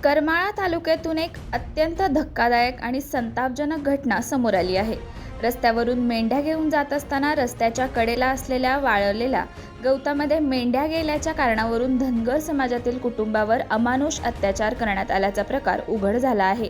करमाळा तालुक्यातून एक अत्यंत धक्कादायक आणि संतापजनक घटना समोर आली आहे। रस्त्यावरून मेंढ्या घेऊन जात असताना रस्त्याच्या कडेला असलेल्या वाळलेल्या गवतामध्ये मेंढ्या गेल्याच्या कारणावरून धनगर समाजातील कुटुंबावर अमानुष अत्याचार करण्यात आल्याचा प्रकार उघड झाला आहे।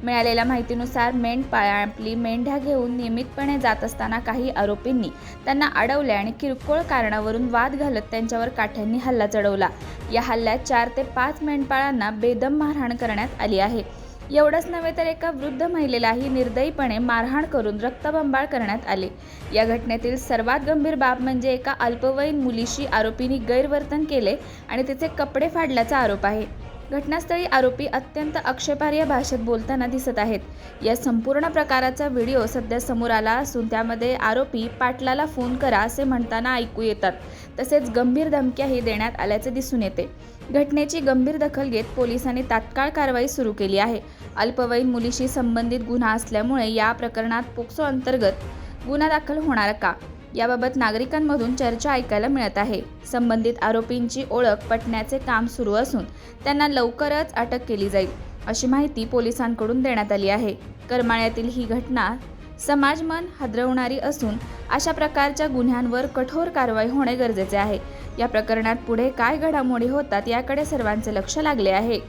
मिळालेल्या माहितीनुसार मेंढपाळ आपली मेंढ्या घेऊन नियमितपणे जात असताना काही आरोपींनी त्यांना अडवले आणि किरकोळ कारणावरून वाद घालत त्यांच्यावर काठ्यांनी हल्ला चढवला। या हल्ल्यात 4 ते 5 मेंढपाळांना बेदम मारहाण करण्यात आली आहे। एवढंच नव्हे तर एका वृद्ध महिलेलाही निर्दयीपणे मारहाण करून रक्तबंबाळ करण्यात आले। या घटनेतील सर्वात गंभीर बाब म्हणजे एका अल्पवयीन मुलीशी आरोपींनी गैरवर्तन केले आणि तिचे कपडे फाडल्याचा आरोप आहे। घटनास्थळी आरोपी अत्यंत आक्षेपार्ह भाषेत बोलताना दिसत आहेत। या संपूर्ण प्रकाराचा व्हिडिओ सध्या समोर आला असून त्यामध्ये आरोपी पाटलाला फोन करा असे म्हणताना ऐकू येतात। तसेच गंभीर धमक्याही देण्यात आल्याचे दिसून येते। घटनेची गंभीर दखल घेत पोलिसांनी तात्काळ कारवाई सुरू केली आहे। अल्पवयीन मुलीशी संबंधित गुन्हा असल्यामुळे या प्रकरणात पोक्सो अंतर्गत गुन्हा दाखल होणार का, याबाबत नागरिकांमधून चर्चा ऐकायला मिळत आहे। संबंधित आरोपींची ओळख पटण्याचे काम सुरू असून त्यांना लवकरच अटक केली जाईल अशी माहिती पोलिसांकडून देण्यात आली आहे। करमाळ्यातील ही घटना समाजमन हादरवणारी असून अशा प्रकारच्या गुन्ह्यांवर कठोर कारवाई होणे गरजेचे आहे। या प्रकरणात पुढे काय घडामोडी होतात याकडे सर्वांचे लक्ष लागले आहे।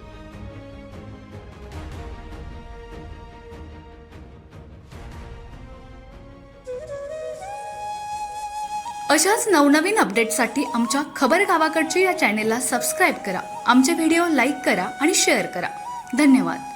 अशाच नवनवीन अपडेट्ससाठी आमच्या खबर गावाकडची या चॅनेलला सबस्क्राईब करा, आमचे व्हिडिओ लाईक करा आणि शेअर करा। धन्यवाद।